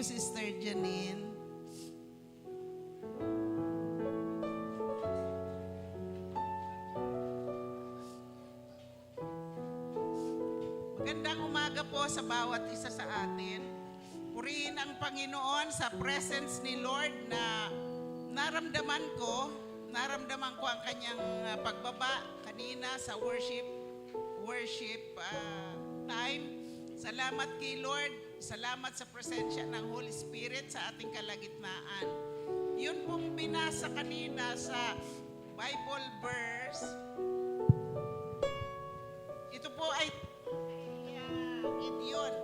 you, Sister Janine. Magandang umaga po sa bawat isa sa atin. Purihin ang Panginoon sa presence ni Lord na naramdaman ko ang kanyang pagbaba kanina sa worship time. Salamat kay Lord, salamat sa presensya ng Holy Spirit sa ating kalagitnaan. Yun pong binasa kanina sa Bible verse, ito po ay Gideon.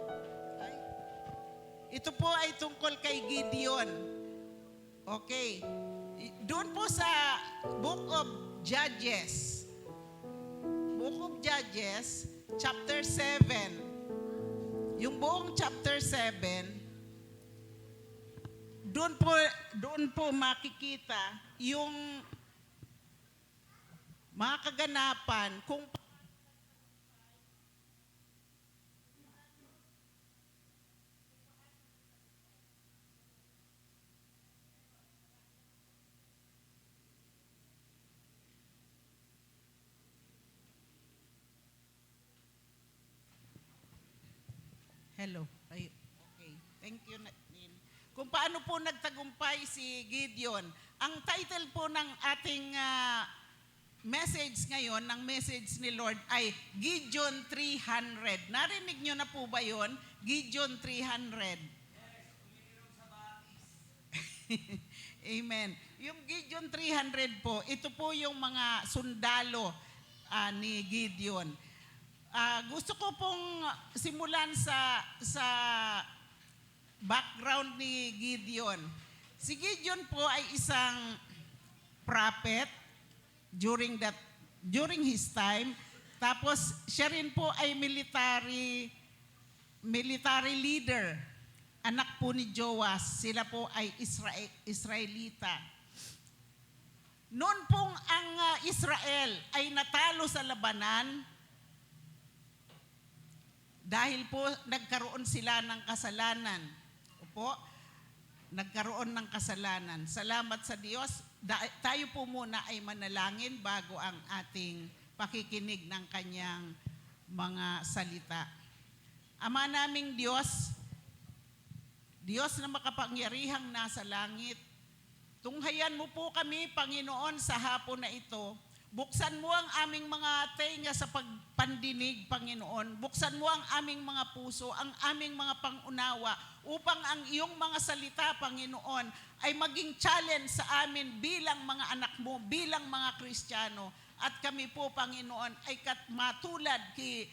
Ito po ay tungkol kay Gideon. Okay. Doon po sa Book of Judges, chapter 7, yung buong chapter 7, doon po makikita yung mga kaganapan kung hello. Ay, okay. Thank you, Nadine. Kung paano po nagtagumpay si Gideon. Ang title po ng ating message ngayon, ng message ni Lord ay Gideon 300. Narinig nyo na po ba yun? Gideon 300. Amen. Yung Gideon 300 po, ito po yung mga sundalo ni Gideon. Gusto ko pong simulan sa background ni Gideon. Si Gideon po ay isang prophet during his time. Tapos siya rin po ay military leader. Anak po ni Joas. Sila po ay Israelita. Noon pong ang Israel ay natalo sa labanan, dahil po nagkaroon sila ng kasalanan. Opo, nagkaroon ng kasalanan. Salamat sa Diyos. Tayo po muna ay manalangin bago ang ating pakikinig ng kanyang mga salita. Ama naming Diyos, Diyos na makapangyarihang nasa langit, tunghayan mo po kami, Panginoon, sa hapon na ito. Buksan mo ang aming mga tenga sa pagpandinig, Panginoon. Buksan mo ang aming mga puso, ang aming mga pangunawa, upang ang iyong mga salita, Panginoon, ay maging challenge sa amin bilang mga anak mo, bilang mga Kristiyano. At kami po, Panginoon, ay matulad kay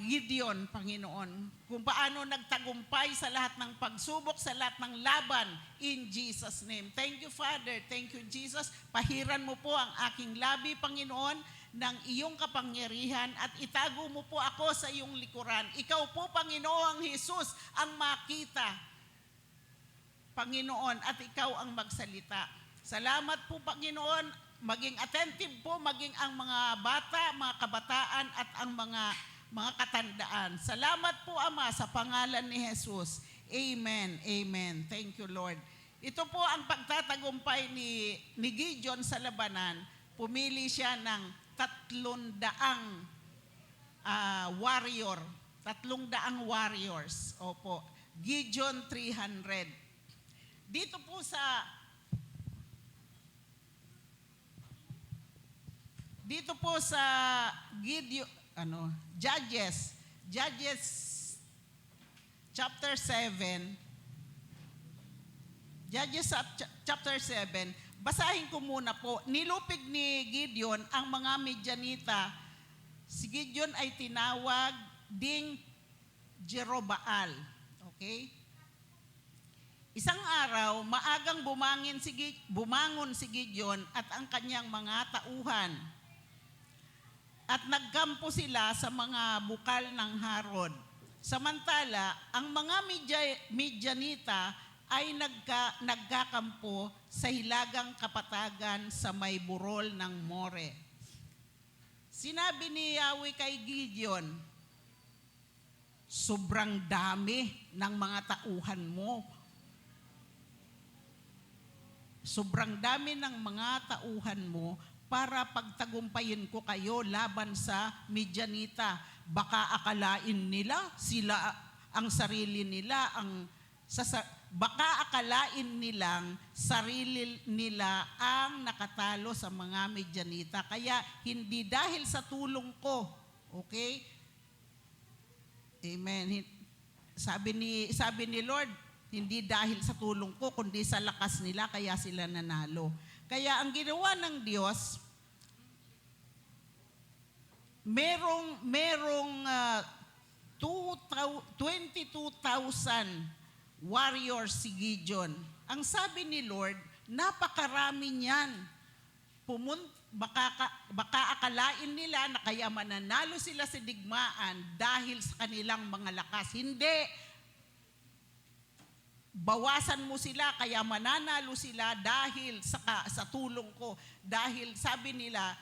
Gideon, Panginoon, kung paano nagtagumpay sa lahat ng pagsubok, sa lahat ng laban, in Jesus' name. Thank you, Father. Thank you, Jesus. Pahiran mo po ang aking labi, Panginoon, ng iyong kapangyarihan at itago mo po ako sa iyong likuran. Ikaw po, Panginoong Jesus, ang makita, Panginoon, at ikaw ang magsalita. Salamat po, Panginoon. Maging attentive po, maging ang mga bata, mga kabataan, at ang mga katandaan. Salamat po, Ama, sa pangalan ni Jesus. Amen. Amen. Thank you, Lord. Ito po ang pagtatagumpay ni Gideon sa labanan. Pumili siya ng 300 warrior. 300 warriors. Opo. Gideon 300. Dito po sa Gideon, Judges chapter 7. Judges chapter 7. Basahin ko muna po. Nilupig ni Gideon ang mga Midianita. Si Gideon ay tinawag ding Jerobaal. Okay? Isang araw, maagang bumangon si Gideon at ang kanyang mga tauhan. At nagkampo sila sa mga bukal ng Harod. Samantala, ang mga Midianita ay nagkakampo sa hilagang kapatagan sa may burol ng More. Sinabi ni Yahweh kay Gideon, sobrang dami ng mga tauhan mo. Sobrang dami ng mga tauhan mo para pagtagumpayin ko kayo laban sa Midianita. Baka akalain nila sila ang sarili nila baka akalain nilang sarili nila ang nakatalo sa mga Midianita. Kaya hindi dahil sa tulong ko. Okay? Amen. Sabi ni Lord, hindi dahil sa tulong ko, kundi sa lakas nila, kaya sila nanalo. Kaya ang ginawa ng Diyos, merong 22,000 warriors si Gideon. Ang sabi ni Lord, napakarami niyan. Baka akalain nila na kaya mananalo sila sa digmaan dahil sa kanilang mga lakas. Hindi. Bawasan mo sila kaya mananalo sila dahil sa tulong ko. Dahil sabi nila,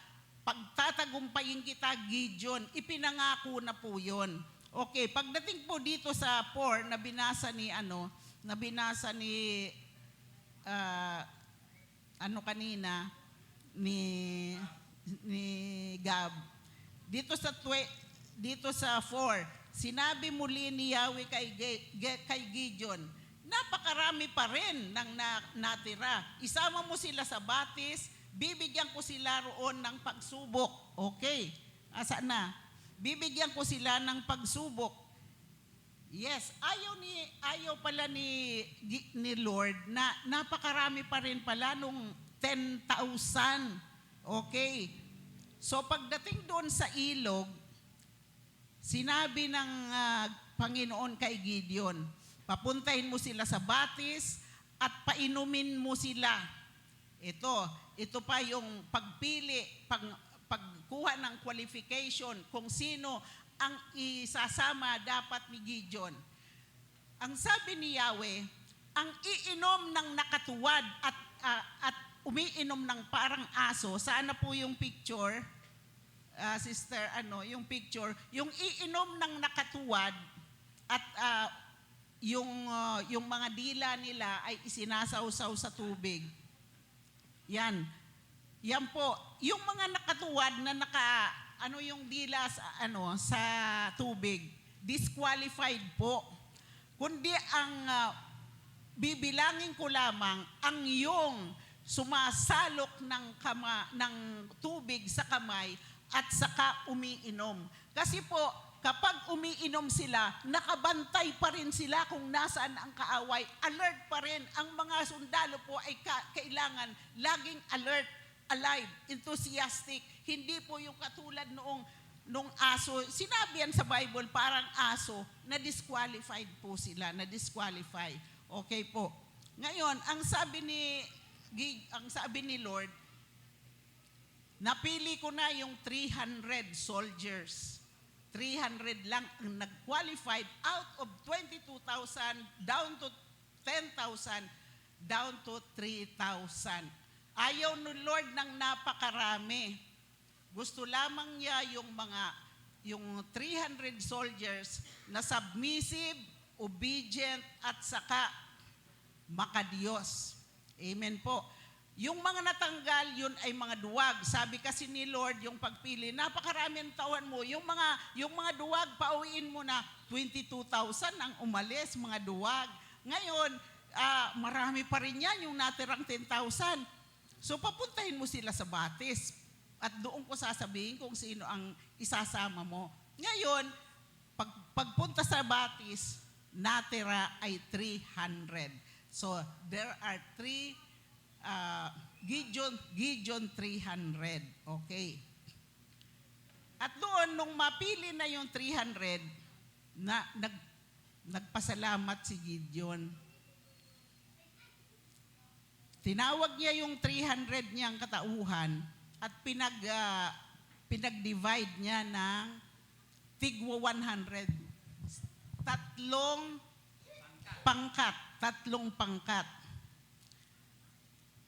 pagtatagumpayin kita, Gideon, ipinangako na po yun. Okay, pagdating po dito sa 4 na binasa ni kanina ni Gab. Dito sa 4, sinabi muli ni Yahweh kay Gideon, napakarami pa rin ng natira. Isama mo sila sa batis, bibigyan ko sila roon ng pagsubok. Okay, asa na? Bibigyan ko sila ng pagsubok. Yes, ayaw pala ni Lord na napakarami pa rin pala nung 10,000. Okay. So pagdating doon sa ilog, sinabi ng Panginoon kay Gideon, papuntahin mo sila sa batis at painumin mo sila. Ito pa yung pagpili, pagkuha ng qualification kung sino ang isasama dapat ni Gideon. Ang sabi ni Yahweh, ang iinom ng nakatuwad at umiinom ng parang aso. Sana po yung picture, sister, yung picture, yung iinom ng nakatuwad at yung mga dila nila ay isinasawsaw sa tubig. Yan po, yung mga nakatuwad na yung dila sa tubig, disqualified po. Kundi ang bibilangin ko lamang ang yung sumasalok ng tubig sa kamay at saka umiinom. Kasi po, kapag umiinom sila, nakabantay pa rin sila kung nasaan ang kaaway. Alert pa rin. Ang mga sundalo po ay kailangan laging alert, alive, enthusiastic. Hindi po yung katulad nung aso. Sinabi yan sa Bible, parang aso, na disqualified po sila, na disqualify. Okay po. Ngayon, ang sabi ni Lord, napili ko na yung 300 soldiers. 300 lang ang nag-qualified out of 22,000 down to 10,000 down to 3,000. Ayaw ni Lord ng napakarami. Gusto lamang niya yung 300 soldiers na submissive, obedient at saka makadiyos. Amen po. Yung mga natanggal, yun ay mga duwag. Sabi kasi ni Lord, yung pagpili, napakarami ang tauhan mo. Yung mga duwag, pauwiin mo na 22,000 ang umalis, mga duwag. Ngayon, marami pa rin yan, yung natirang 10,000. So, papuntahin mo sila sa batis. At doon ko sasabihin kung sino ang isasama mo. Ngayon, pagpunta sa batis, natira ay 300. So, there are Gideon 300. Okay. At doon, nung mapili na yung 300, nagpasalamat si Gideon. Tinawag niya yung 300 niyang katauhan at pinag-divide niya ng tigwa 100. Tatlong pangkat.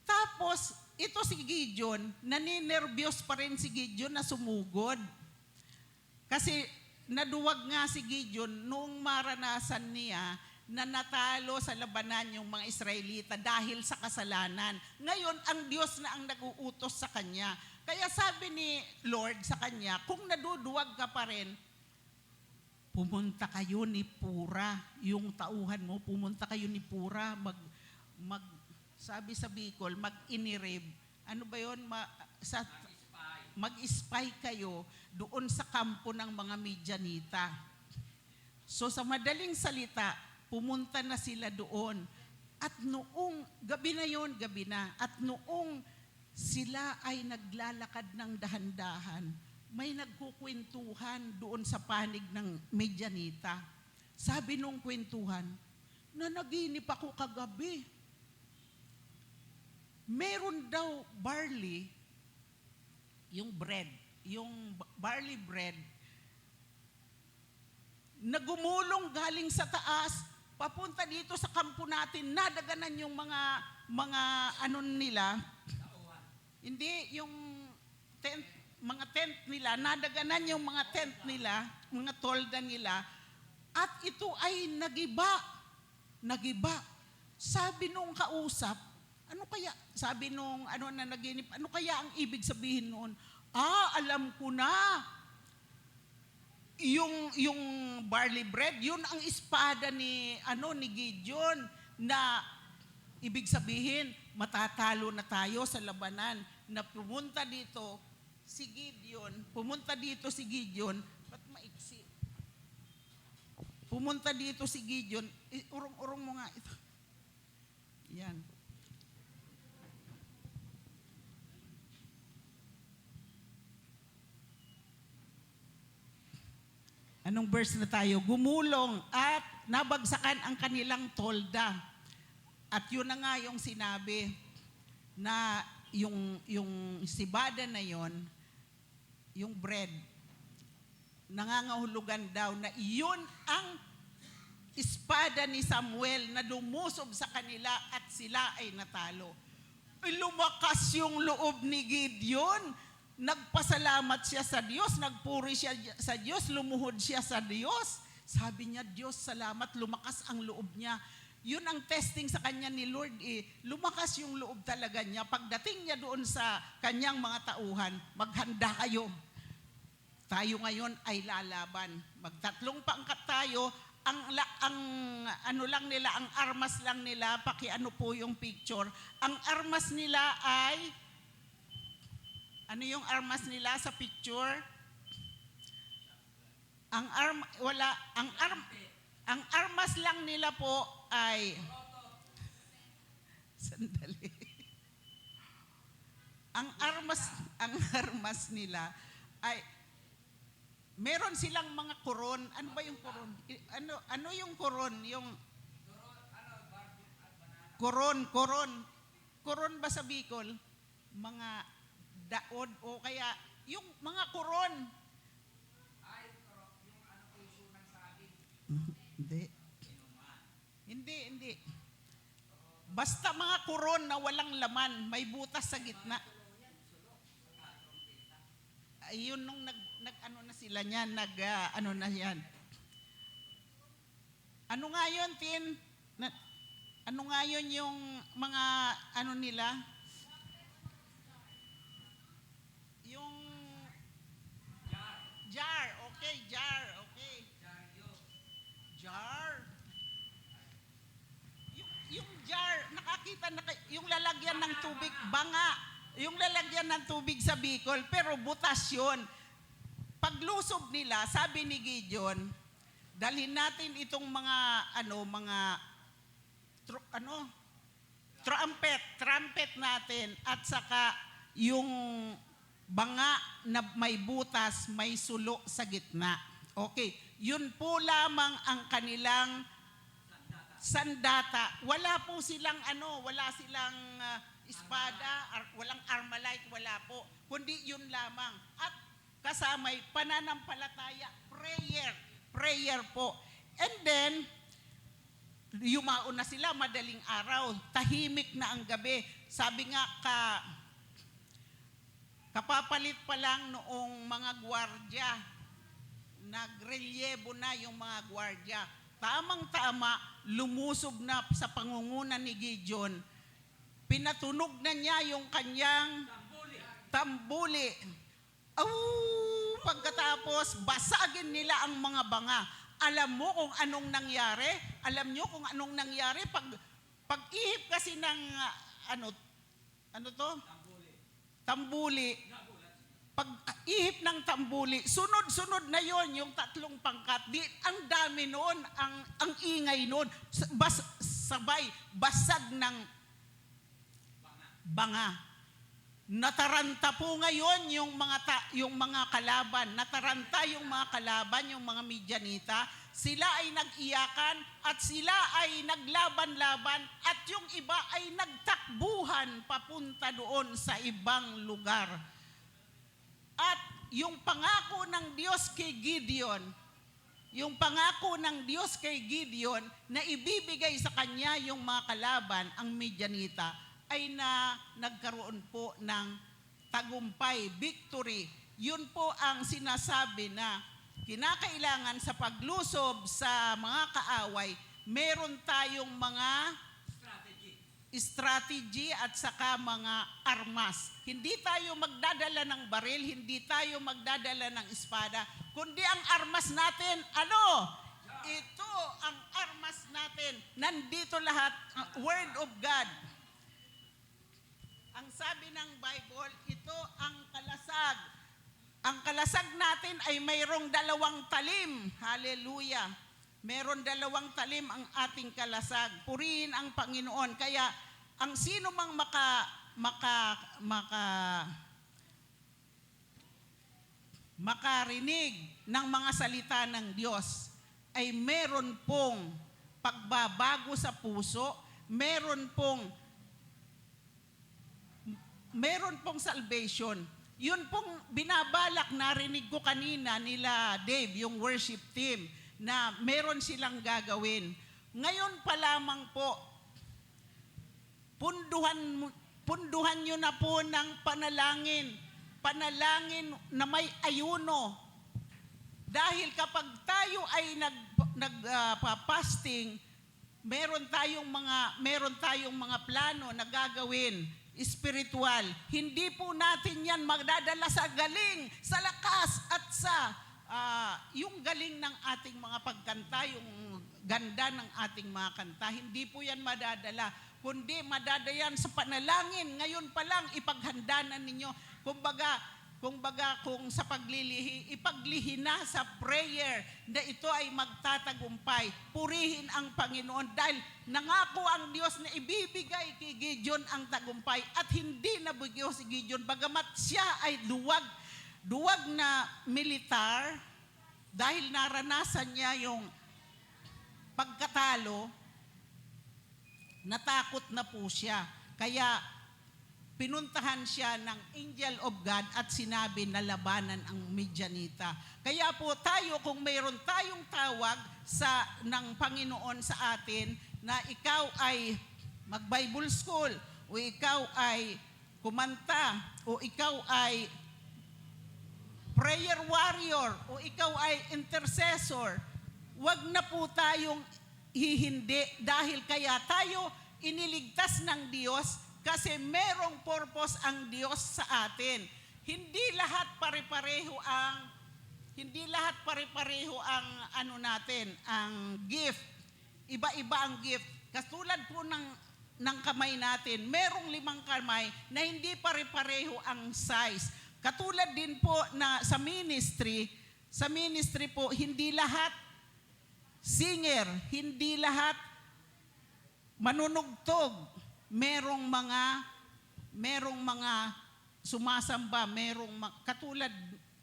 Tapos, ito si Gideon, naninervyos pa rin si Gideon na sumugod. Kasi naduwag nga si Gideon nung maranasan niya na natalo sa labanan yung mga Israelita dahil sa kasalanan. Ngayon, ang Diyos na ang nag-uutos sa kanya. Kaya sabi ni Lord sa kanya, kung naduduwag ka pa rin, pumunta kayo ni Pura, yung tauhan mo, pumunta kayo ni Pura, sabi sa Bicol, mag-inirib. Ano ba yun? Mag-spy kayo doon sa kampo ng mga Midianita. So sa madaling salita, pumunta na sila doon. At noong, gabi na, at noong sila ay naglalakad ng dahan-dahan, may nagkukwentuhan doon sa panig ng Midianita. Sabi nung kwentuhan, nanaginip ako kagabi. Meron daw barley, yung bread, yung barley bread, na gumulong galing sa taas, papunta dito sa kampo natin, nadaganan yung mga ano nila, hindi, yung mga tent nila, nadaganan yung mga tent nila, mga tolda nila, at ito ay nagiba. Sabi nung kausap, ano kaya, sabi nung na naginip, ano kaya ang ibig sabihin noon? Alam ko na. Yung barley bread, yun ang espada ni Gideon, na ibig sabihin, matatalo na tayo sa labanan, na pumunta dito si Gideon, ba't maiksi? Pumunta dito si Gideon, urong mo nga ito. Yan. Anong verse na tayo? Gumulong at nabagsakan ang kanilang tolda. At yun na nga yung sinabi na yung sibada na yon, yung bread, nangangahulugan daw na iyon ang espada ni Samuel na lumusob sa kanila at sila ay natalo. Lumakas yung loob ni Gideon. Nagpasalamat siya sa Diyos, nagpuri siya sa Diyos, lumuhod siya sa Diyos. Sabi niya, Diyos, salamat, lumakas ang loob niya. Yun ang testing sa kanya ni Lord. Lumakas yung loob talaga niya. Pagdating niya doon sa kanyang mga tauhan, maghanda kayo. Tayo ngayon ay lalaban. Magtatlong pangkat tayo. Ang armas lang nila, pakiano po yung picture. Ang armas nila ay, ano yung armas nila sa picture? Ang armas lang nila po ay, sandali. Ang armas nila ay, meron silang mga koron. Ano ba yung koron? Ano yung koron? Yung koron. Koron ba sa Bicol? Mga daod o kaya yung mga koron. Hindi. Basta mga koron na walang laman, may butas sa gitna. Ayun nung nag-ano na sila niyan, ano na yan. Ano nga yun, Tin? Ano nga yun yung mga ano nila? Yung jar, okay. Jar. Yung jar, nakakita na yung lalagyan ng tubig, banga. Yung lalagyan ng tubig sa Bicol, pero butas yun. Paglusob nila, sabi ni Gideon, dalhin natin itong trumpet natin, at saka yung banga na may butas, may sulo sa gitna. Okay, yun po lamang ang kanilang sandata. Wala po silang wala silang espada, walang armalite, wala po. Kundi yun lamang. At kasamay pananampalataya, prayer po. And then, yumaon na sila madaling araw, tahimik na ang gabi. Sabi nga kapapalit pa lang noong mga gwardya nagrelyebo na yung mga gwardya. Tamang-tama, lumusob na sa pangunguna ni Gideon. Pinatunog na niya yung kanyang tambuli. Pagkatapos, basagin nila ang mga banga. Alam mo kung anong nangyari? Alam nyo kung anong nangyari? Pag-ihip kasi ng, ano to? Tambuli. Pag-ihip ng tambuli, sunod-sunod na yon yung tatlong pangkat. Ang dami noon, ang ingay noon. Sabay, basag ng banga. Nataranta po ngayon yung mga kalaban. Nataranta yung mga kalaban, yung mga Midyanita. Sila ay nag-iyakan at sila ay naglaban-laban at yung iba ay nagtakbuhan papunta doon sa ibang lugar. At yung pangako ng Diyos kay Gideon, na ibibigay sa kanya yung mga kalaban, ang Midyanita, ay nagkaroon po ng tagumpay, victory. Yun po ang sinasabi na kinakailangan sa paglusob sa mga kaaway, meron tayong mga strategy at saka mga armas. Hindi tayo magdadala ng baril, hindi tayo magdadala ng espada, kundi ang armas natin, ito ang armas natin. Nandito lahat, Word of God. Ang sabi ng Bible, ito ang kalasag. Ang kalasag natin ay mayroong 2 talim. Hallelujah. Meron 2 talim ang ating kalasag. Purihin ang Panginoon. Kaya ang sino mang makarinig ng mga salita ng Diyos ay meron pong pagbabago sa puso, meron pong salvation. Yun pong binabalak, narinig ko kanina nila Dave, yung worship team, na meron silang gagawin. Ngayon pa lamang po, punduhan nyo na po ng panalangin na may ayuno. Dahil kapag tayo ay nagpa-fasting, meron tayong mga plano na gagawin, spiritual. Hindi po natin yan magdadala sa galing, sa lakas at sa yung galing ng ating mga pagkanta, yung ganda ng ating mga kanta. Hindi po yan madadala, kundi madadayan sa panalangin. Ngayon pa lang, ipaghandanan ninyo. Kumbaga kung sa paglilihi, ipaglihi na sa prayer na ito ay magtatagumpay. Purihin ang Panginoon dahil nangako ang Diyos na ibibigay kay Gideon ang tagumpay at hindi nabigyo si Gideon bagamat siya ay duwag na militar dahil naranasan niya yung pagkatalo, natakot na po siya. Kaya pinuntahan siya ng angel of God at sinabi na labanan ang Midyanita. Kaya po tayo, kung mayroon tayong tawag ng Panginoon sa atin na ikaw ay mag-Bible school o ikaw ay kumanta o ikaw ay prayer warrior o ikaw ay intercessor, wag na po tayong hihindi dahil kaya tayo iniligtas ng Diyos kasi merong purpose ang Diyos sa atin. Hindi lahat pare-pareho ang ang gift. Iba-iba ang gift. Katulad po ng kamay natin, merong 5 kamay na hindi pare-pareho ang size. Katulad din po na sa ministry po, hindi lahat singer, hindi lahat manunugtog. Merong mga sumasamba,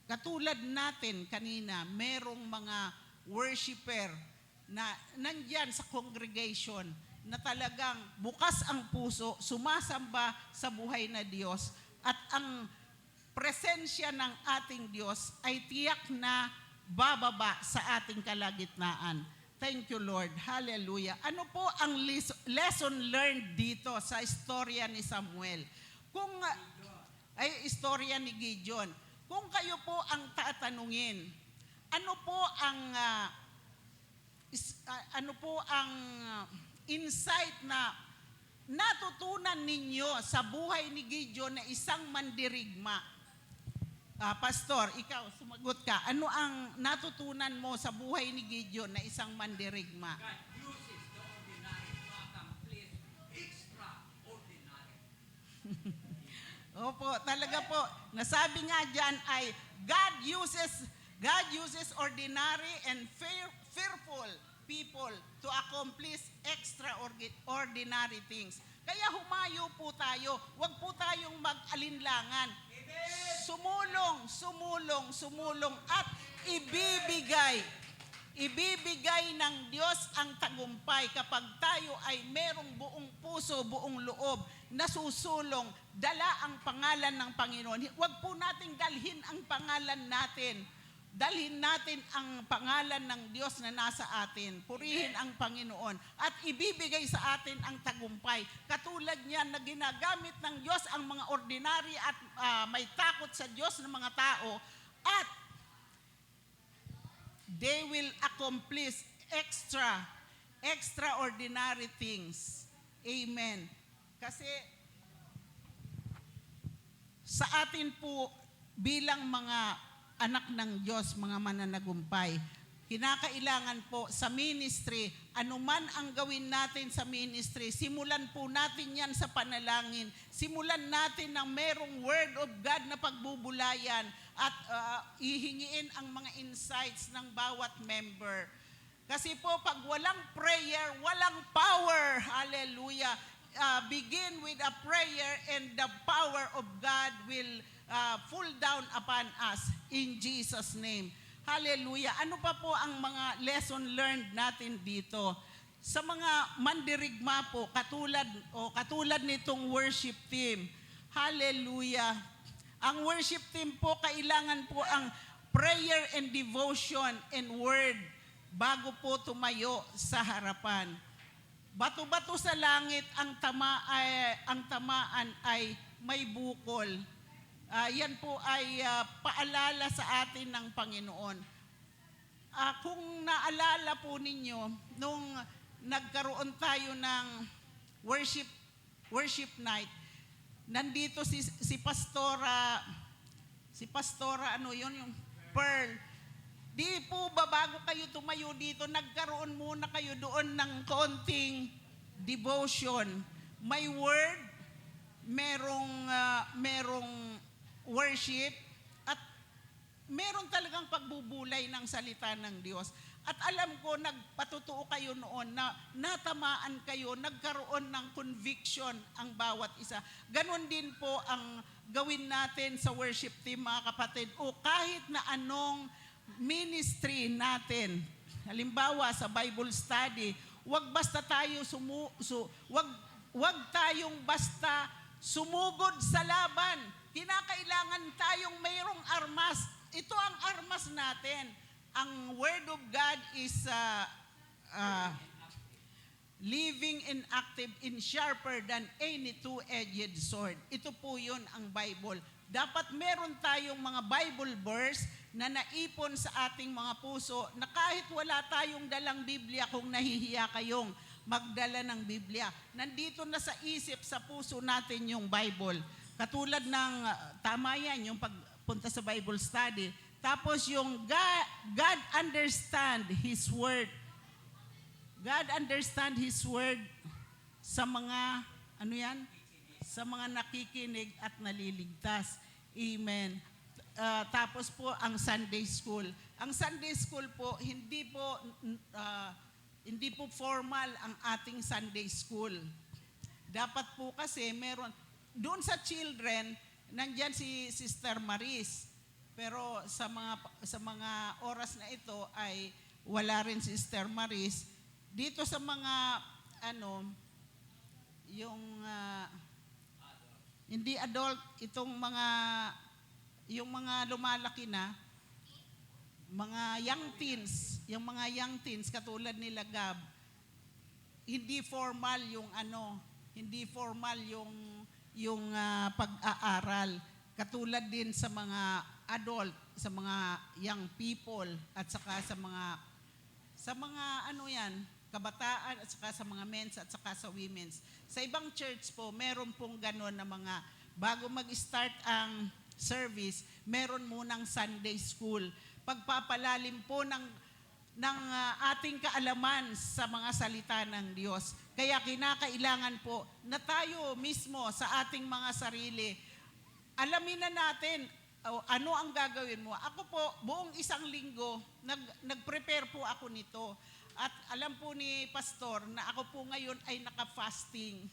katulad natin kanina, merong mga worshiper na nandyan sa congregation na talagang bukas ang puso, sumasamba sa buhay na Diyos at ang presensya ng ating Diyos ay tiyak na bababa sa ating kalagitnaan. Thank you, Lord. Hallelujah. Ano po ang lesson learned dito sa istorya ni Samuel? Istorya ni Gideon. Kung kayo po ang tatanungin, ano po ang insight na natutunan ninyo sa buhay ni Gideon na isang mandirigma? Pastor, ikaw, sumagot ka. Ano ang natutunan mo sa buhay ni Gideon na isang mandirigma? God uses the ordinary to accomplish extraordinary. Opo, talaga po. Nasabi nga dyan ay God uses ordinary and fearful people to accomplish extraordinary things. Kaya humayo po tayo. Huwag po tayong mag-alinlangan. Sumulong at ibibigay ng Diyos ang tagumpay kapag tayo ay merong buong puso, buong loob, nasusulong, dala ang pangalan ng Panginoon. Huwag po nating dalhin ang pangalan natin. Dalhin natin ang pangalan ng Diyos na nasa atin. Purihin ang Panginoon. At ibibigay sa atin ang tagumpay. Katulad niyan na ginagamit ng Diyos ang mga ordinary at may takot sa Diyos ng mga tao. At they will accomplish extraordinary things. Amen. Kasi sa atin po bilang mga anak ng Diyos, mga mananagumpay, kinakailangan po sa ministry, anuman ang gawin natin sa ministry, simulan po natin yan sa panalangin. Simulan natin ng merong word of God na pagbubulayan at ihingiin ang mga insights ng bawat member. Kasi po pag walang prayer, walang power. Hallelujah. Begin with a prayer and the power of God will fall down upon us in Jesus' name. Hallelujah. Ano pa po ang mga lesson learned natin dito? Sa mga mandirigma po, katulad nitong worship team. Hallelujah. Ang worship team po, kailangan po ang prayer and devotion and word bago po tumayo sa harapan. Bato-bato sa langit, ang tamaan ay may bukol. Yan po ay paalala sa atin ng Panginoon. Kung naalala po ninyo, nung nagkaroon tayo ng worship night, nandito si Pastora yung Pearl. Di po ba bago kayo tumayo dito, nagkaroon muna kayo doon ng konting devotion. May word, merong worship, at meron talagang pagbubulay ng salita ng Diyos. At alam ko, nagpatutuo kayo noon na natamaan kayo, nagkaroon ng conviction ang bawat isa. Ganon din po ang gawin natin sa worship team, mga kapatid, o kahit na anong ministry natin. Halimbawa, sa Bible study, wag tayong basta sumugod sa laban. Kinakailangan tayong mayroong armas. Ito ang armas natin. Ang Word of God is living and active and sharper than any two-edged sword. Ito po yun ang Bible. Dapat meron tayong mga Bible verse na naipon sa ating mga puso na kahit wala tayong dalang Biblia, kung nahihiya kayong magdala ng Biblia, nandito na sa isip, sa puso natin yung Bible. Katulad ng, tama yan, yung pagpunta sa Bible study. Tapos yung God understand His Word. God understand His Word sa mga, sa mga nakikinig at naliligtas. Amen. Tapos po ang Sunday School. Ang Sunday School po, hindi po formal ang ating Sunday School. Dapat po kasi meron, doon sa children, nandyan si Sister Maris. Pero sa mga oras na ito ay wala rin si Sister Maris. Dito sa mga hindi adult, yung mga lumalaki na, mga young teens katulad nila Gab, hindi formal yung pag-aaral. Katulad din sa mga adult, young people at saka sa mga ano yan, kabataan at saka sa mga men's at saka sa women's. Sa ibang church po, meron pong gano'n na mga bago mag-start ang service, meron munang Sunday school. Pagpapalalim po ng ating kaalaman sa mga salita ng Diyos. Kaya kinakailangan po na tayo mismo sa ating mga sarili, alamin na natin ano ang gagawin mo. Ako po, buong isang linggo, nag-prepare po ako nito. At alam po ni Pastor na ako po ngayon ay naka-fasting.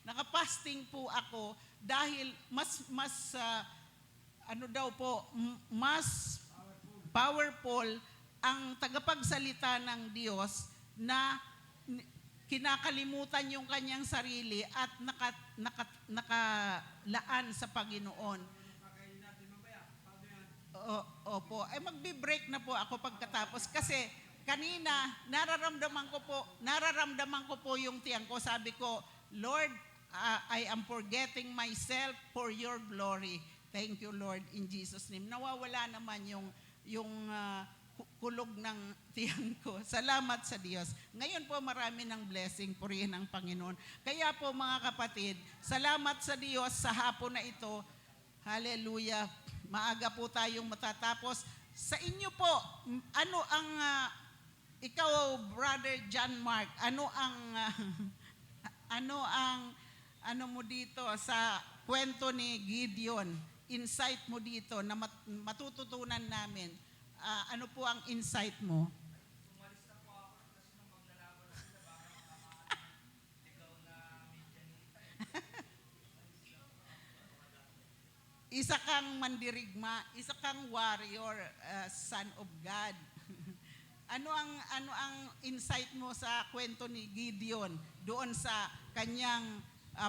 Naka-fasting po ako dahil mas mas powerful ang tagapagsalita ng Diyos na kinakalimutan yung kanyang sarili at nakalaan sa Panginoon. Opo. Magbe-break na po ako pagkatapos kasi kanina nararamdaman ko po yung tiyan ko. Sabi ko, Lord, I am forgetting myself for your glory. Thank you, Lord, in Jesus' name. Nawawala naman yung kulog ng tiyan ko. Salamat sa Diyos. Ngayon po marami ng blessing, purihin ang Panginoon. Kaya po mga kapatid, salamat sa Diyos sa hapon na ito. Hallelujah. Maaga po tayong matatapos. Sa inyo po, ano ang, ikaw, Brother John Mark, ano mo dito sa kwento ni Gideon, insight mo dito na matututunan namin. Ano po ang insight mo? Umalis na po ako kasi nung maglalaban na sila, baka makamaan ikaw na Midianita. Isa kang mandirigma, isa kang warrior, son of God. Ano ang insight mo sa kwento ni Gideon doon sa kanyang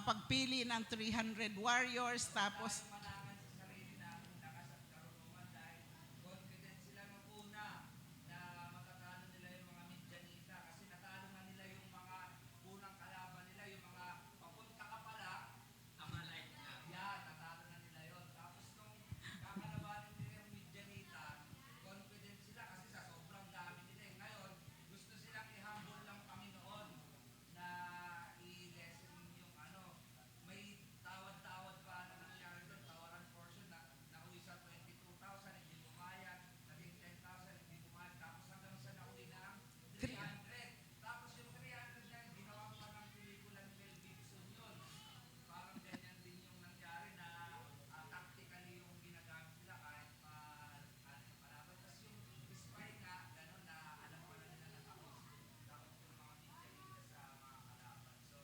pagpili ng 300 warriors tapos Manangan sa sarili namin lakas at karunungan dahil confident sila nung una na matatalo nila yung mga Midianita kasi natalo na nila yung mga unang kalaban nila, yung mga papunta ka pala, Amalite na. Yan, natalo na nila yon. Tapos nung kakalabanin nila yung Midianita, confident sila kasi sa sobrang dami nila. Ngayon, gusto silang i-humble lang Panginoon na i-lessen yung may tawad-tawad pa na nangyari doon, tawaran portion na nauwi sa 22,000, hindi bumayad, naging 10,000, hindi bumayad, tapos hanggang sa nauli ng 300. Tapos yung 300 na yun, ginawa pa ng pelikula ni Mel Gibson yun. Parang ganyan din yung nangyari na tactically yung ginagamit nila kahit palaban. Tapos yung spy nga, gano'n na alam pa na nila na takot yung mga Midianita sa mga kalaban. So,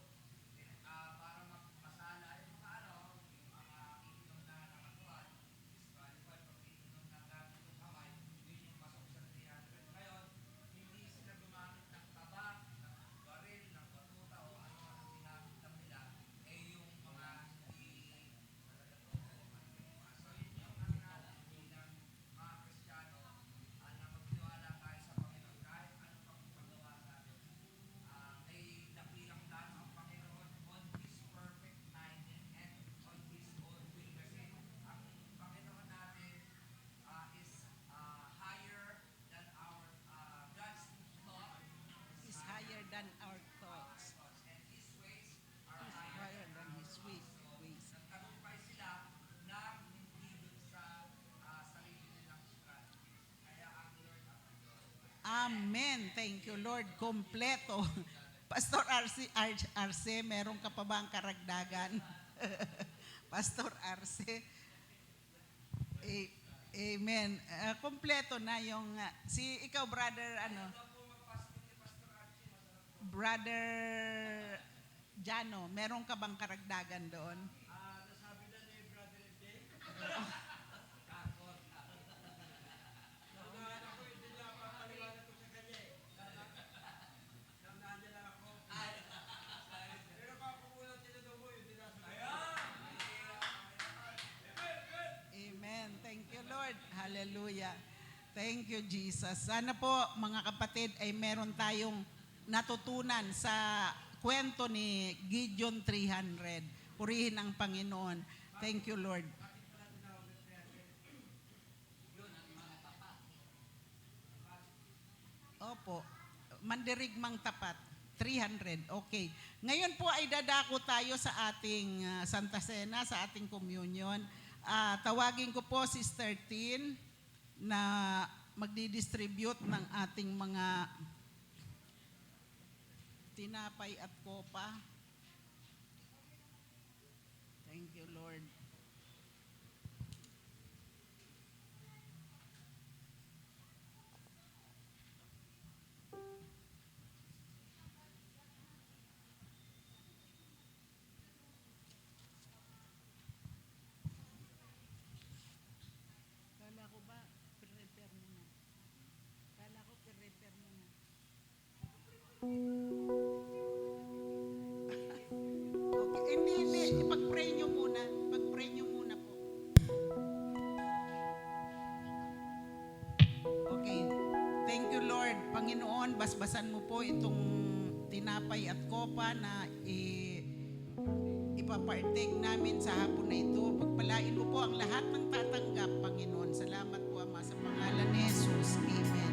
para masala yung mga yung mga iinom na nakatuan, disqualified pag iinom na gamit yung kamay, yun yung pasok sa 300. Ngayon, hindi sila gumamit ng tabak, ng baril, ng batuta o ano man ang ginamit lang nila, yung mga hindi talaga totoo. So yun yung natin bilang mga Kristiyano, na magtiwala tayo sa Panginoon kahit ano pang ipagawa sa atin. May dakilang plano ang Panginoon on His perfect timing and on His own will. Kasi ang Panginoon natin is higher than our God's thought is higher than our thoughts. and His ways are Is higher higher than than our His ways. nagtagumpay sila ng hindi dun sa sarili nilang strategies. Kaya ang Lord ang Diyos. Amen. Thank you, Lord. Kompleto. Pastor Arce, meron ka pa bang karagdagan? Pastor Arce. Amen. Kompleto na yung ikaw brother Brother Jano, meron ka bang karagdagan doon? Nasabi na ni Brother Jay, Amen. Thank you, Lord. Hallelujah. Thank you, Jesus. Sana po, mga kapatid, ay meron tayong natutunan sa kwento ni Gideon 300. Purihin ang Panginoon. Thank you, Lord. Opo. Mandirigmang tapat. 300. Okay. Ngayon po ay dadako tayo sa ating Santa Cena, sa ating communion. Tawagin ko po Sister Tin na magdi-distribute ng ating mga tinapay at kopa. Thank you, Lord. Kala ko ba, prepare muna. Kala ko prepare muna. Okay, hindi. Ipag-pray nyo muna. Pag-pray nyo muna po. Okay. Thank you, Lord. Panginoon, basbasan mo po itong tinapay at kopa na ipapartake namin sa hapon na ito. Pagpalain mo po ang lahat ng tatanggap, Panginoon. Salamat po, Ama, sa pangalan ni Jesus. Amen.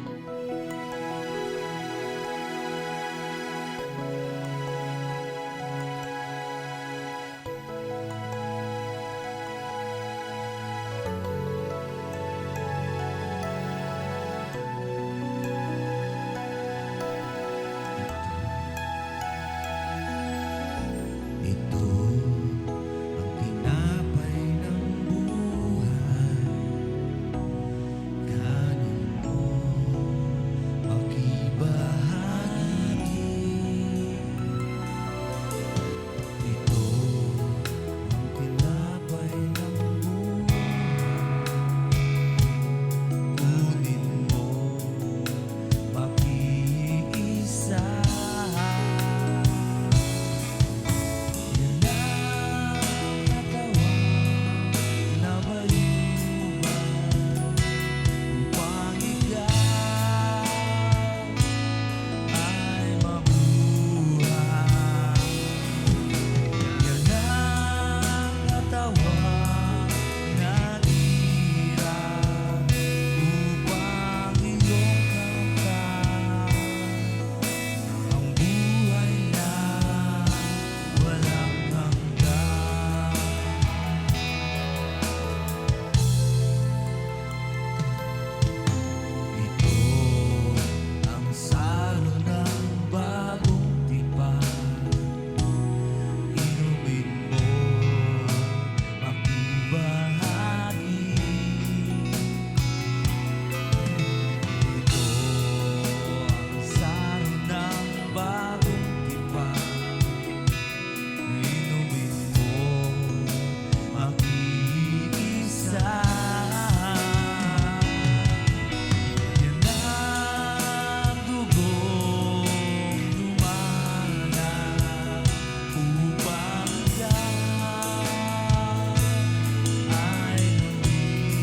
Ito ang tinapay ng buhay, kanin mo makibahagi. Ito ang tinapay ng buhay, kunin mo makiisa. Yan ang katawan na bayuhan upang ikaw ay mabuhay. Yan ang katawan na hirap upang iyong kamtan ang buhay na walang hanggan. Ito ang salo ng bagong tipan, inumin mo makibahagi. Ito ang salo ng bagong tipan, inumin mo makiisa. Yan ang dugong lumalang upang ikaw ay lumibig.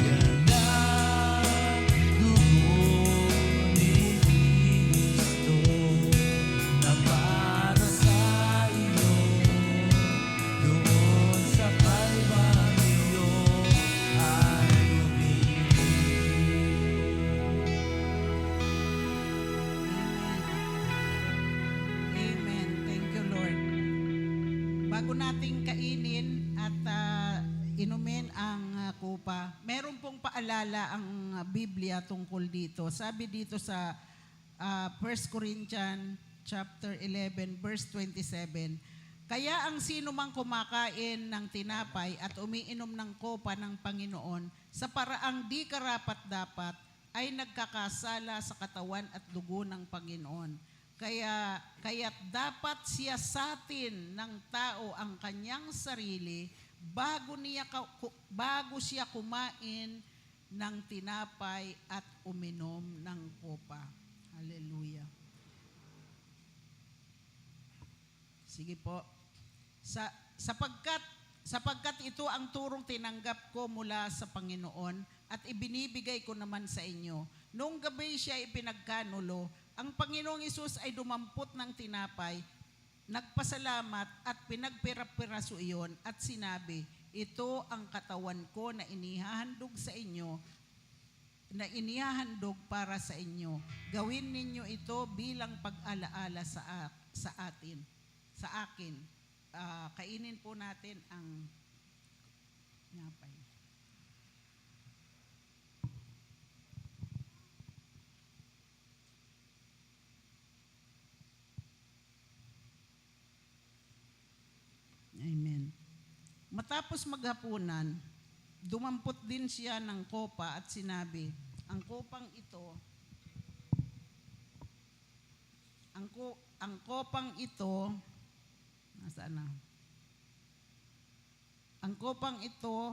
Yan ang dugo ni Cristo na para sa iyo doon sa Kalbaryo ay lumibig. Amen. Thank you, Lord. Bago nating kainin at inumin ang kupa, meron pong paalala ang Biblia tungkol dito. Sabi dito sa 1 Corinthians chapter 11 verse 27, kaya ang sino mang kumakain ng tinapay at umiinom ng kopa ng Panginoon sa paraang di karapat-dapat ay nagkakasala sa katawan at dugo ng Panginoon. Kaya't dapat siyasatin ng tao ang kanyang sarili bago siya kumain ng tinapay at uminom ng kopa. Hallelujah. Sige po. Sapagkat ito ang turong tinanggap ko mula sa Panginoon at ibinibigay ko naman sa inyo. Noong gabi siya ipinagkanulo, ang Panginoong Hesus ay dumampot ng tinapay, nagpasalamat at pinagpirapiraso iyon at sinabi, ito ang katawan ko na inihahandog sa inyo. na inihahandog para sa inyo. Gawin ninyo ito bilang pag-alaala sa akin. Kainin po natin ang napay. Amen. Matapos maghapunan, dumampot din siya ng kopa at sinabi, ang kopang ito, nasaan na? Ang kopang ito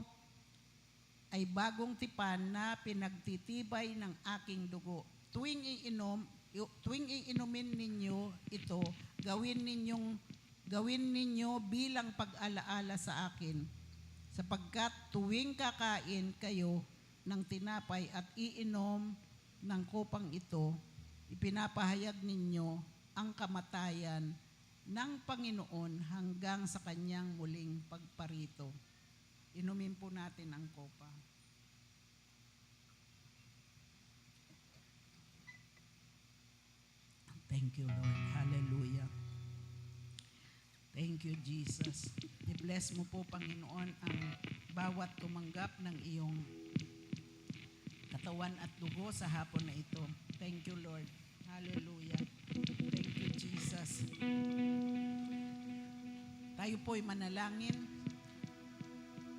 ay bagong tipan na pinagtitibay ng aking dugo. Tuwing iinumin ninyo ito, gawin ninyo bilang pag-alaala sa akin. Sapagkat tuwing kakain kayo ng tinapay at iinom ng kopang ito, ipinapahayag ninyo ang kamatayan ng Panginoon hanggang sa kanyang muling pagparito. Inumin po natin ang kopa. Thank you, Lord. Hallelujah. Thank you, Jesus. I-bless mo po, Panginoon, ang bawat tumanggap ng iyong katawan at dugo sa hapon na ito. Thank you, Lord. Hallelujah. Thank you, Jesus. Tayo po'y manalangin.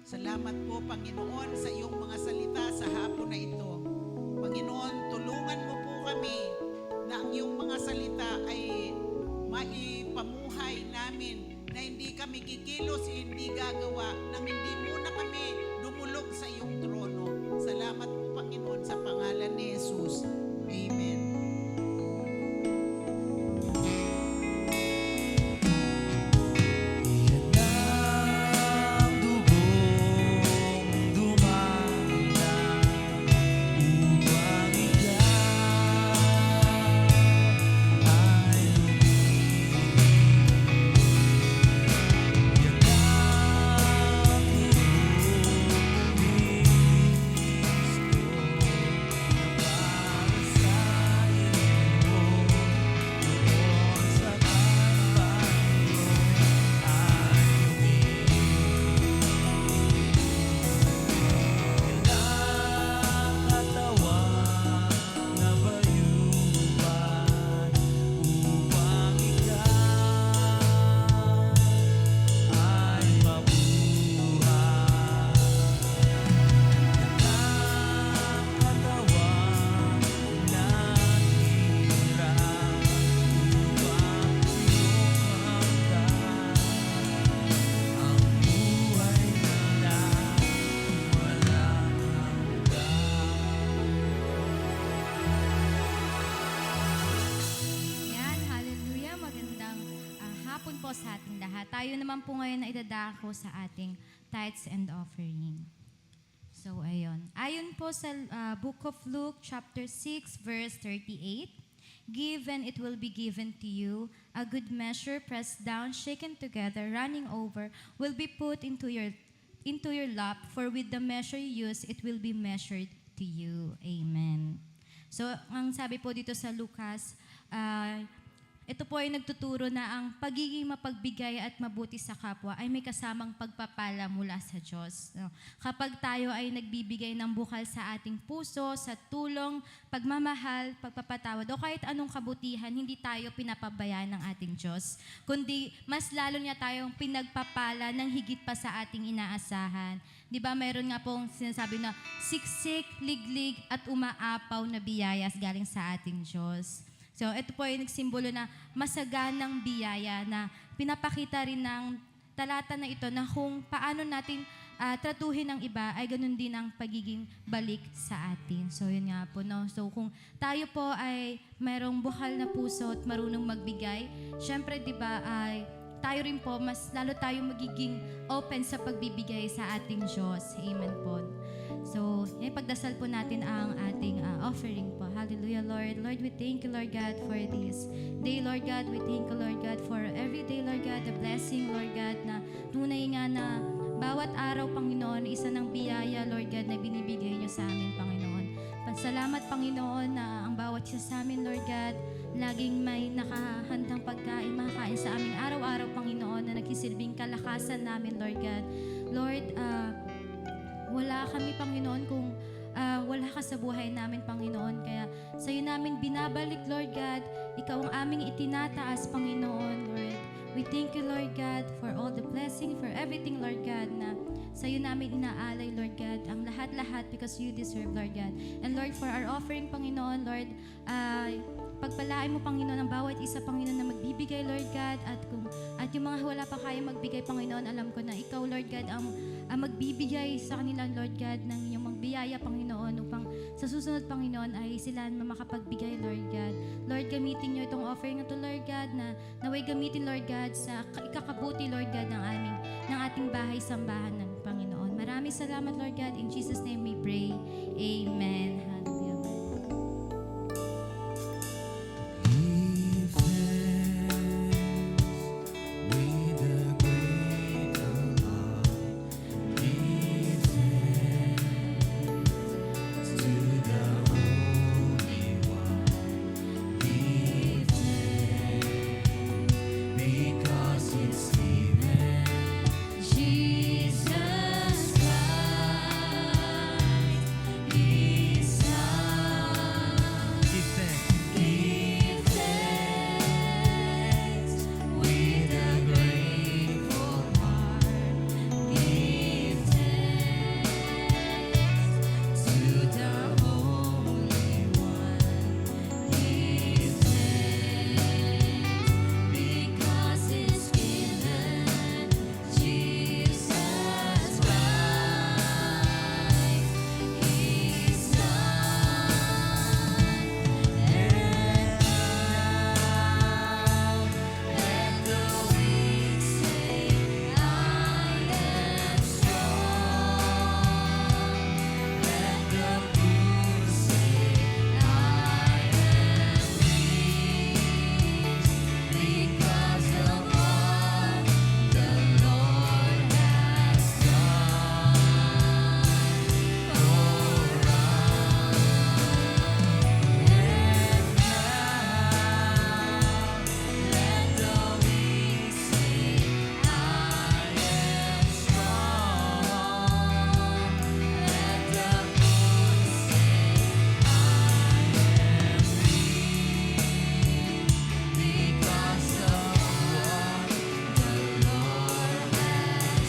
Salamat po, Panginoon, sa iyong mga salita sa hapon na ito. Panginoon, tulungan mo po kami na ang iyong mga salita ay maipamuhay namin, na hindi kami kikilos, hindi gagawa, nang hindi muna kami dumulog sa iyong trono. Salamat po, Panginoon, sa pangalan ni Jesus. Amen. Iyan ang dugong dumanda upang ikaw ay Iyan ang dugong ni Kristo na para sa iyo doon sa Kalbaryo ay Ilang katawan na bayuban upang ikaw ay mabuhay. Ilang katawan na hirap upang iyong hamdan ang buhay na walang Yan, hallelujah. Magandang hapon po sa ating lahat. Tayo naman po ngayon na idadako sa ating tithes and offering. So, ayun. Ayon po sa Book of Luke, chapter 6, verse 38, "Give and it will be given to you. A good measure, pressed down, shaken together, running over, will be put into your lap. For with the measure you use, it will be measured to you." Amen. So, ang sabi po dito sa Lucas, ito po ay nagtuturo na ang pagiging mapagbigay at mabuti sa kapwa ay may kasamang pagpapala mula sa Diyos. No? Kapag tayo ay nagbibigay ng bukal sa ating puso, sa tulong, pagmamahal, pagpapatawad, o kahit anong kabutihan, hindi tayo pinapabayaan ng ating Diyos, kundi mas lalo niya tayong pinagpapala ng higit pa sa ating inaasahan. Di ba, mayroon nga pong sinasabi na siksik, liglig, at umaapaw na biyayas galing sa ating Diyos. So, ito po ay nagsimbolo na masaganang biyaya na pinapakita rin ng talata na ito na kung paano natin tratuhin ang iba ay ganun din ang pagiging balik sa atin. So, yun nga po, no? So, kung tayo po ay mayroong bukal na puso at marunong magbigay, syempre, di ba, ay tayo rin po, mas lalo tayo magiging open sa pagbibigay sa ating Diyos. Amen po. So, pagdasal po natin ang ating offering po. Hallelujah, Lord. Lord, we thank you, Lord God, for this day, Lord God. We thank you, Lord God, for every day, Lord God, the blessing, Lord God, na tunay nga na bawat araw, Panginoon, isa ng biyaya, Lord God, na binibigay niyo sa amin, Panginoon. Salamat, Panginoon, na ang bawat isa sa amin, Lord God, laging may nakahandang pagkain, makakain sa aming araw-araw, Panginoon, na nagsisilbing kalakasan namin, Lord God. Lord, wala kami, Panginoon, kung wala ka sa buhay namin, Panginoon. Kaya sa'yo namin binabalik, Lord God. Ikaw ang aming itinataas, Panginoon, Lord. We thank you, Lord God, for all the blessing, for everything, Lord God, na sa'yo namin inaalay, Lord God, ang lahat-lahat because you deserve, Lord God. And Lord, for our offering, Panginoon, Lord, pagpalain mo, Panginoon, ang bawat isa, Panginoon, na magbibigay, Lord God, at yung mga wala pa kaya magbigay, Panginoon, alam ko na ikaw, Lord God, ang magbibigay sa kanila, Lord God, ng inyong mga biyaya, Panginoon, upang sa susunod, Panginoon, ay sila makapagbigay, Lord God. Lord, gamitin niyo itong offering na to, Lord God, na naway gamitin, Lord God, sa ikakabuti, Lord God, ng ating bahay-sambahan ng Panginoon. Maraming salamat, Lord God. In Jesus' name we pray. Amen. Hallelujah. Give thanks with a grateful heart. Give thanks to the Holy One. Give thanks because it's given. Jesus Christ, His Son. Give thanks. Give thanks with a grateful heart. Give thanks to the Holy One. Give thanks because it's given. Jesus Christ, His Son. And now let the weak say, I am strong. Let the poor say, I am rich because of what the Lord has done for us. And now let the weak say, I am strong. Let the poor say, I am rich because of what the Lord has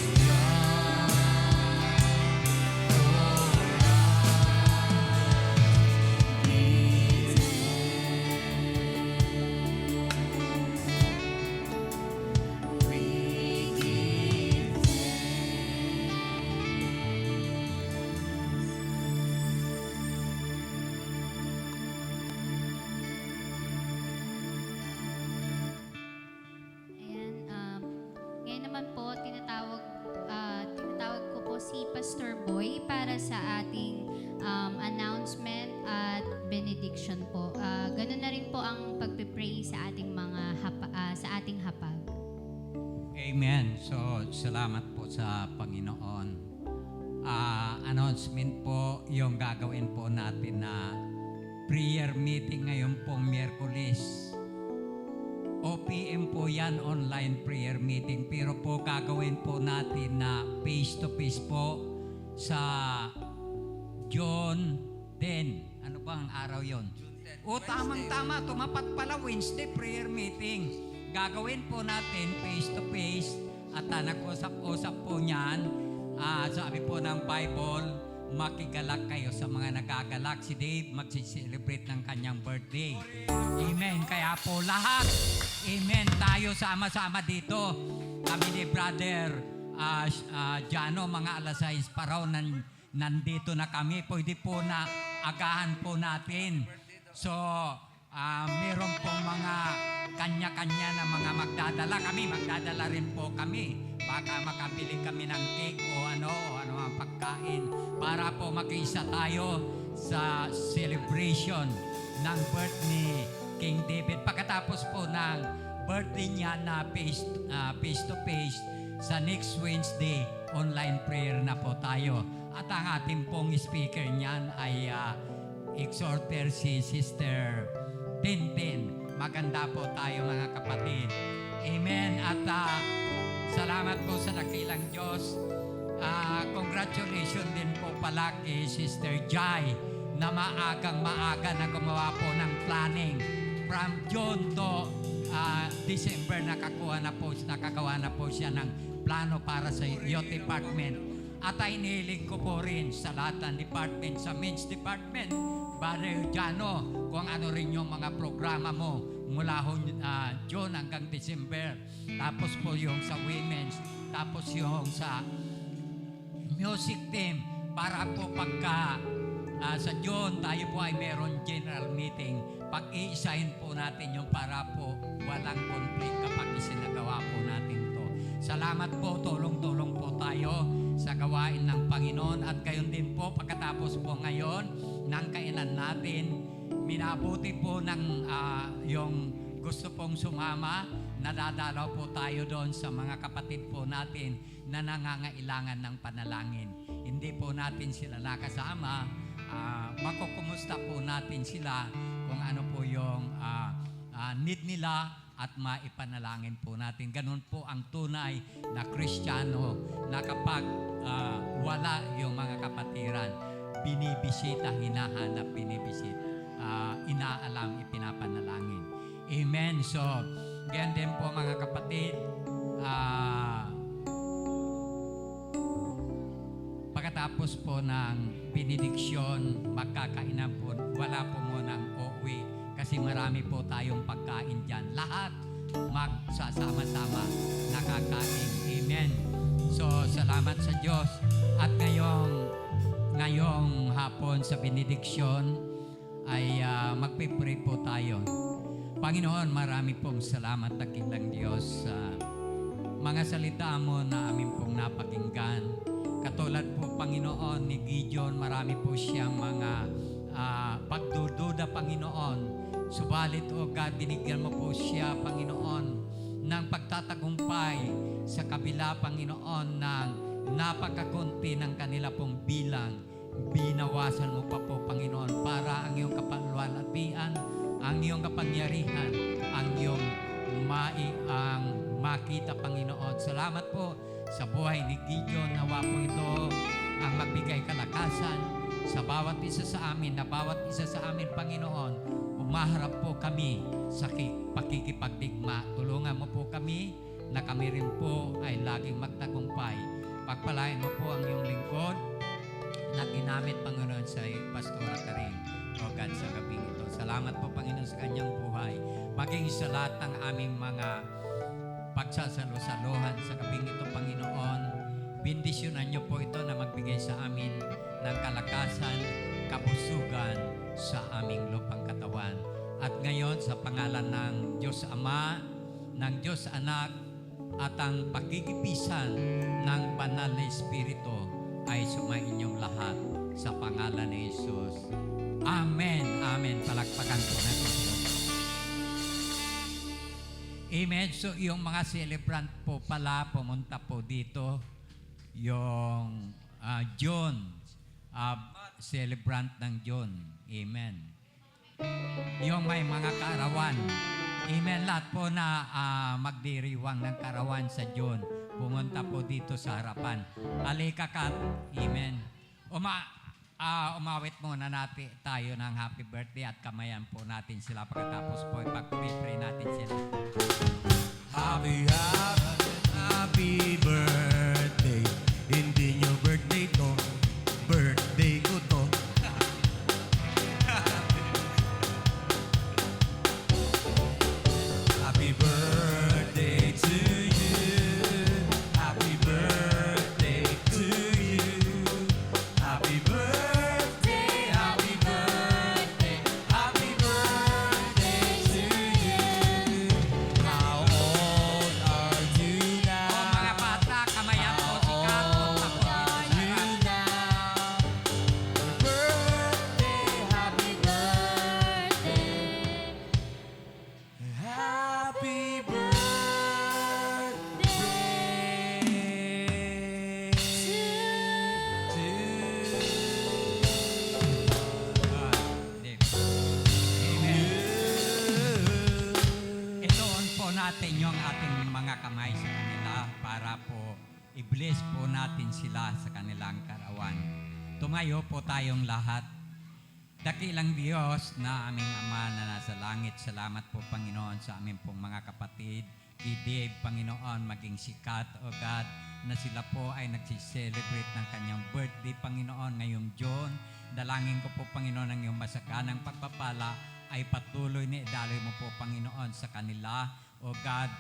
Ayan, ngayon naman po, tinatawag ko po si Pastor Boy para sa ating announcement at benediction po. Ganun na rin po ang pagpipray sa ating sa ating hapag. Amen. So, salamat po sa Panginoon. Announcement po yung gagawin po natin na prayer meeting ngayon pong Miyerkules. OPM po yan, online prayer meeting. Pero po gagawin po natin na face-to-face po sa June 10. Ano ba ang araw yon? O tamang-tama, tumapat pala Wednesday prayer meeting. Gagawin po natin face-to-face at nag-usap-usap po niyan. Sabi po ng Bible, makigalak kayo sa mga nagagalak. Si Dave magsi-celebrate ng kanyang birthday. Amen. Kaya po lahat, amen, tayo sama-sama dito. Kami ni Brother Jano, mga alas 6 pa raw nandito na kami. Pwede po na agahan po natin. So, meron pong mga kanya-kanya na mga magdadala. Magdadala rin po kami. Baka makabili kami ng cake o ano ang pagkain para po makisa tayo sa celebration ng birth ni King David. Pagkatapos po ng birthday niya na face-to-face, sa next Wednesday, online prayer na po tayo. At ang ating pong speaker niyan ay exhorter si Sister Tintin. Maganda po tayo mga kapatid. Amen. At salamat po sa dakilang Diyos. Congratulations din po pala kay Sister Jai na maaga na gumawa po ng planning. From June to December nakagawa na po siya ng plano para sa youth department. At ay nihiling ko po rin sa lahat ng department, sa men's department, Brother Jano, kung ano rin yung mga programa mo mula June hanggang December. Tapos po yung sa women's, tapos yung sa music team, para po pagka sa June tayo po ay meron general meeting, pag-iisahin po natin yung para po walang conflict kapag isinagawa po natin to. Salamat po, tulong-tulong po tayo sa gawain ng Panginoon. At gayon din po pagkatapos po ngayon ng kainan natin, minabuti po ng yung gusto pong sumama, nadadalaw po tayo doon sa mga kapatid po natin na nangangailangan ng panalangin. Hindi po natin sila nakasama, makukumusta po natin sila kung ano po yung need nila at maipanalangin po natin. Ganun po ang tunay na Kristiyano na kapag wala yung mga kapatiran, binibisita, hinahanap, inaalam, ipinapanalangin. Amen. So, ganyan din po mga kapatid, pagkatapos po ng benediksyon, magkakainan po, wala po munang uuwi kasi marami po tayong pagkain dyan. Lahat magsasama-sama nakakain. Amen. So, salamat sa Diyos. At ngayong hapon sa benediksyon ay magpipray po tayo. Panginoon, marami pong salamat dakilang Diyos sa mga salita mo na amin pong napakinggan. Katulad po, Panginoon, ni Gideon, marami po siyang mga pagdududa, Panginoon. Subalit, O God, binigyan mo po siya, Panginoon, ng pagtatagumpay sa kabila, Panginoon, ng napakakunti ng kanila pong bilang. Binawasan mo pa po, Panginoon, para ang iyong kapanluwalhatian, ang iyong kapangyarihan, ang iyong makita, Panginoon. Salamat po sa buhay ni Gideon. Nawa po ito ang magbigay kalakasan sa bawat isa sa amin, na bawat isa sa amin, Panginoon, umaharap po kami sa pakikipagdigma. Tulungan mo po kami na kami rin po ay laging magtagumpay. Pagpalain mo po ang iyong lingkod na ginamit, Panginoon, sa Pastora Karen, O God, sa gabing ito. Salamat po, Panginoon, sa kanyang buhay. Maging sa lahat ng aming mga pagsasalo-saluhan sa gabing ito, Panginoon, bendisyonan niyo po ito na magbigay sa amin ng kalakasan, kabusugan sa aming lupang katawan. At ngayon, sa pangalan ng Diyos Ama, ng Diyos Anak, at ang pakikipisan ng Banal na Espiritu ay sumainyong lahat sa pangalan ni Jesus. Amen. Amen. Palakpakan po natin siya. Amen. So, yung mga celebrant po pala, pumunta po dito. Yung John, celebrant ng John. Amen. Yung may mga kaarawan. Amen. Lahat po na magdiriwang ng kaarawan sa John, pumunta po dito sa harapan. Alika Kat. Amen. Umawit muna natin tayo ng happy birthday at kamayan po natin sila. Pagkatapos po, ipag-pray natin sila. Happy, happy, happy birthday. Hindi nyo birthday to, birthday ko to. Happy birthday to you. Happy birthday to you. Happy birthday, happy birthday, happy birthday to you. How old are you now? Mga bata natin yung ating mga kamay sa kanila para po i-bless po natin sila sa kanilang karawan. Tumayo po tayong lahat. Dakilang Diyos na aming Ama na nasa langit, salamat po Panginoon sa aming pong mga kapatid. Dave, Panginoon, maging sikat, O God, na sila po ay nagsiselebrate ng kanyang birthday, Panginoon, ngayong June. Dalangin ko po, Panginoon, ang iyong masaganang pagpapala ay patuloy na idaloy mo po, Panginoon, sa kanila. O God,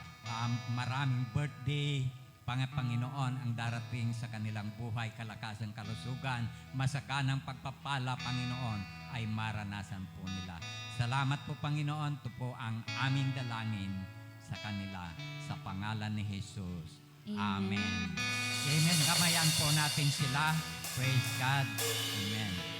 maraming birthday, Panginoon, ang darating sa kanilang buhay, kalakasan, kalusugan, masaganang pagpapala, Panginoon, ay maranasan po nila. Salamat po, Panginoon. Ito po ang aming dalangin sa kanila. Sa pangalan ni Jesus. Amen. Amen. Kamayan po natin sila. Praise God. Amen.